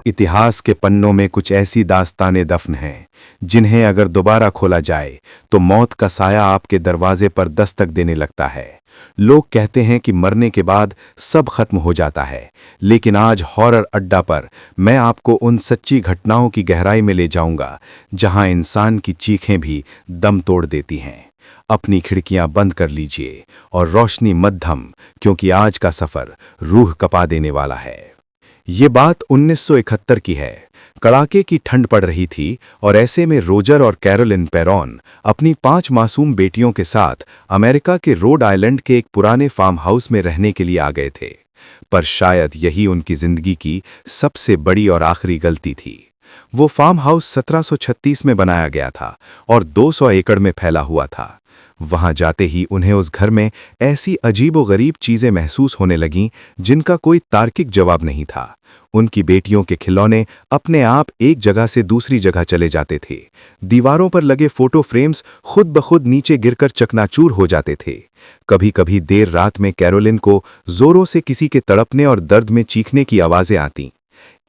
इतिहास के पन्नों में कुछ ऐसी दास्तानें दफन हैं जिन्हें अगर दोबारा खोला जाए तो मौत का साया आपके दरवाजे पर दस्तक देने लगता है। लोग कहते हैं कि मरने के बाद सब खत्म हो जाता है, लेकिन आज हॉरर अड्डा पर मैं आपको उन सच्ची घटनाओं की गहराई में ले जाऊंगा जहां इंसान की चीखें भी दम तोड़ देती हैं। अपनी खिड़कियां बंद कर लीजिए और रोशनी मध्यम, क्योंकि आज का सफर रूह कपा देने वाला है। ये बात 1971 की है। कड़ाके की ठंड पड़ रही थी और ऐसे में रोजर और कैरोलिन पेरॉन अपनी 5 मासूम बेटियों के साथ अमेरिका के रोड आइलैंड के एक पुराने फार्म हाउस में रहने के लिए आ गए थे। पर शायद यही उनकी जिंदगी की सबसे बड़ी और आखिरी गलती थी। वो फार्म हाउस 1736 में बनाया गया था और 200 एकड़ में फैला हुआ था। वहां जाते ही उन्हें उस घर में ऐसी अजीबोगरीब चीजें महसूस होने लगीं जिनका कोई तार्किक जवाब नहीं था। उनकी बेटियों के खिलौने अपने आप एक जगह से दूसरी जगह चले जाते थे। दीवारों पर लगे फोटो फ्रेम्स खुद ब खुद नीचे गिरकर चकनाचूर हो जाते थे। कभी-कभी देर रात में कैरोलिन को जोरों से किसी के तड़पने और दर्द में चीखने की आवाजें आतीं।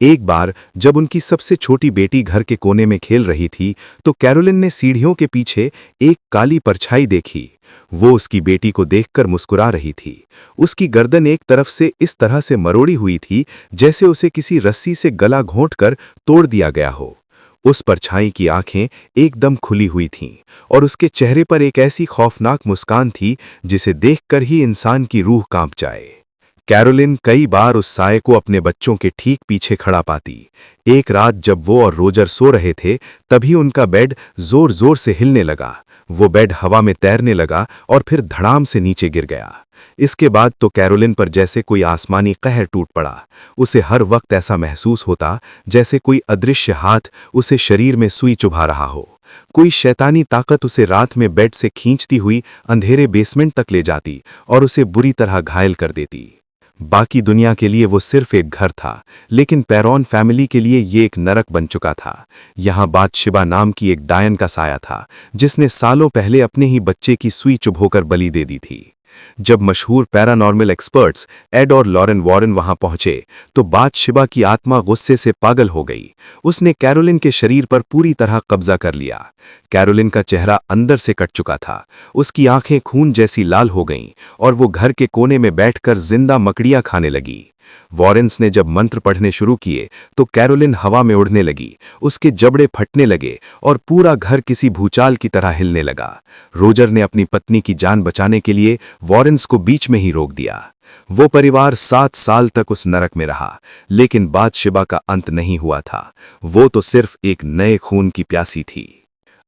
एक बार जब उनकी सबसे छोटी बेटी घर के कोने में खेल रही थी तो कैरोलिन ने सीढ़ियों के पीछे एक काली परछाई देखी। वो उसकी बेटी को देखकर मुस्कुरा रही थी। उसकी गर्दन एक तरफ से इस तरह से मरोड़ी हुई थी जैसे उसे किसी रस्सी से गला घोंटकर तोड़ दिया गया हो। उस परछाई की आंखें एकदम खुली हुई थीं और उसके चेहरे पर एक ऐसी खौफनाक मुस्कान थी जिसे देखकर ही इंसान की रूह कांप जाए। कैरोलिन कई बार उस साये को अपने बच्चों के ठीक पीछे खड़ा पाती। एक रात जब वो और रोजर सो रहे थे तभी उनका बेड जोर जोर से हिलने लगा। वो बेड हवा में तैरने लगा और फिर धड़ाम से नीचे गिर गया। इसके बाद तो कैरोलिन पर जैसे कोई आसमानी कहर टूट पड़ा। उसे हर वक्त ऐसा महसूस होता जैसे कोई अदृश्य हाथ उसे शरीर में सुई चुभा रहा हो। कोई शैतानी ताकत उसे रात में बेड से खींचती हुई अंधेरे बेसमेंट तक ले जाती और उसे बुरी तरह घायल कर देती। बाकी दुनिया के लिए वो सिर्फ एक घर था, लेकिन पेरॉन फैमिली के लिए ये एक नरक बन चुका था। यहाँ बादशिबा नाम की एक डायन का साया था जिसने सालों पहले अपने ही बच्चे की सुई चुभोकर बलि दे दी थी। जब मशहूर पैरानॉर्मल एक्सपर्ट्स एड और लॉरेन वॉरेन वहां पहुंचे तो बादशिबा की आत्मा गुस्से से पागल हो गई। उसने कैरोलिन के शरीर पर पूरी तरह कब्जा कर लिया। कैरोलिन का चेहरा अंदर से कट चुका था। उसकी आंखें खून जैसी लाल हो गईं और वो घर के कोने में बैठकर जिंदा मकड़ियां खाने लगी। वॉरेन्स ने जब मंत्र पढ़ने शुरू किए तो कैरोलिन हवा में उड़ने लगी। उसके जबड़े फटने लगे और पूरा घर किसी भूचाल की तरह हिलने लगा। रोजर ने अपनी पत्नी की जान बचाने के लिए वॉरेन्स को बीच में ही रोक दिया। वो परिवार 7 साल तक उस नरक में रहा, लेकिन बादशिबा का अंत नहीं हुआ था। वो तो सिर्फ एक नए खून की प्यासी थी।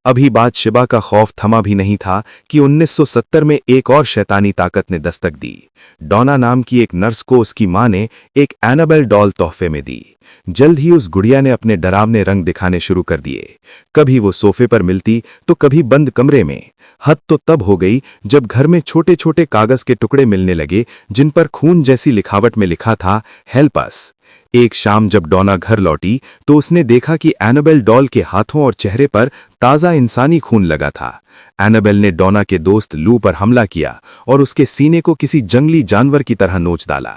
अभी बादशिबा का खौफ थमा भी नहीं था कि 1970 में एक और शैतानी ताकत ने दस्तक दी। डॉना नाम की एक नर्स को उसकी मां ने एक एनाबेल डॉल तोहफे में दी। जल्द ही उस गुड़िया ने अपने डरावने रंग दिखाने शुरू कर दिए। कभी वो सोफे पर मिलती तो कभी बंद कमरे में। हद तो तब हो गई जब घर में छोटे छोटे कागज के टुकड़े मिलने लगे जिन पर खून जैसी लिखावट में लिखा था, हेल्प अस। एक शाम जब डॉना घर लौटी तो उसने देखा कि एनाबेल डॉल के हाथों और चेहरे पर ताजा इंसानी खून लगा था। एनाबेल ने डॉना के दोस्त लू पर हमला किया और उसके सीने को किसी जंगली जानवर की तरह नोच डाला।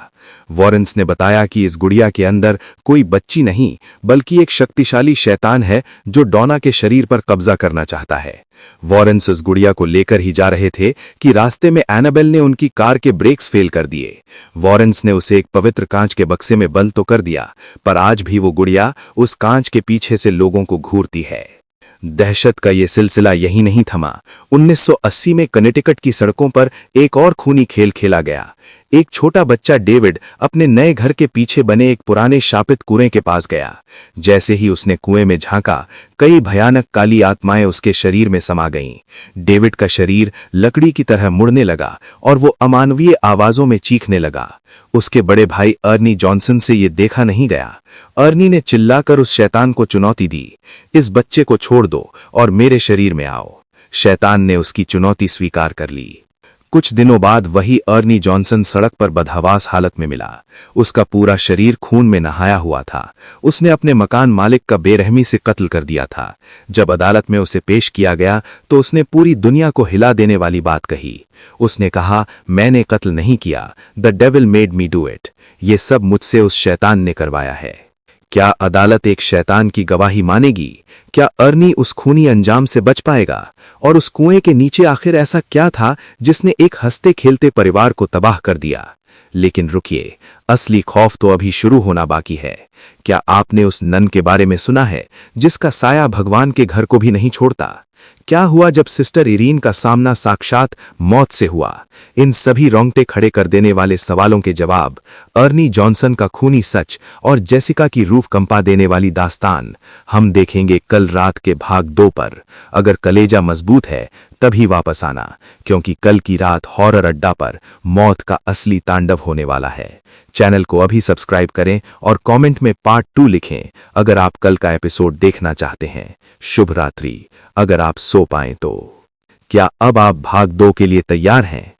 वॉरेन्स ने बताया कि इस गुड़िया के अंदर कोई बच्ची नहीं बल्कि एक शक्तिशाली शैतान है जो डॉना के शरीर पर कब्जा करना चाहता है। वॉरेन्स उस गुड़िया को लेकर ही जा रहे थे कि रास्ते में एनाबेल ने उनकी कार के ब्रेक्स फेल कर दिए। वॉरेन्स ने उसे एक पवित्र कांच के बक्से में बंद तो कर दिया, पर आज भी वो गुड़िया उस कांच के पीछे से लोगों को घूरती है। दहशत का ये सिलसिला यही नहीं थमा। 1980 में कनेटिकट की सड़कों पर एक और खूनी खेल खेला गया। एक छोटा बच्चा डेविड अपने नए घर के पीछे बने एक पुराने शापित कुएं के पास गया। जैसे ही उसने कुएं में झांका, कई भयानक काली आत्माएं उसके शरीर में समा गईं। डेविड का शरीर लकड़ी की तरह मुड़ने लगा और वो अमानवीय आवाजों में चीखने लगा। उसके बड़े भाई अर्नी जॉनसन से ये देखा नहीं गया। अर्नी ने चिल्लाकर उस शैतान को चुनौती दी, इस बच्चे को छोड़ दो और मेरे शरीर में आओ। शैतान ने उसकी चुनौती स्वीकार कर ली। कुछ दिनों बाद वही अर्नी जॉनसन सड़क पर बदहवास हालत में मिला। उसका पूरा शरीर खून में नहाया हुआ था। उसने अपने मकान मालिक का बेरहमी से कत्ल कर दिया था। जब अदालत में उसे पेश किया गया तो उसने पूरी दुनिया को हिला देने वाली बात कही। उसने कहा, मैंने कत्ल नहीं किया, the devil made me do it. ये सब मुझसे उस शैतान ने करवाया है। क्या अदालत एक शैतान की गवाही मानेगी? क्या अर्नी उस खूनी अंजाम से बच पाएगा? और उस कुएं के नीचे आखिर ऐसा क्या था जिसने एक हंसते खेलते परिवार को तबाह कर दिया? लेकिन रुकिए, असली खौफ तो अभी शुरू होना बाकी है। क्या आपने उस नन के बारे में सुना है जिसका साया भगवान के घर को भी नहीं छोड़ता? क्या हुआ जब सिस्टर इरीन का सामना साक्षात मौत से हुआ? इन सभी रोंगटे खड़े कर देने वाले सवालों के जवाब, अर्नी जॉनसन का खूनी सच और जेसिका की रूह कंपा देने वाली दास्तान हम देखेंगे कल रात के भाग 2 पर। अगर कलेजा मजबूत है तभी वापस आना, क्योंकि कल की रात हॉरर अड्डा पर मौत का असली तांडव होने वाला है। चैनल को अभी सब्सक्राइब करें और कमेंट में पार्ट 2 लिखें अगर आप कल का एपिसोड देखना चाहते हैं। शुभ रात्रि। अगर आप सो पाएं तो। क्या अब आप भाग 2 के लिए तैयार हैं?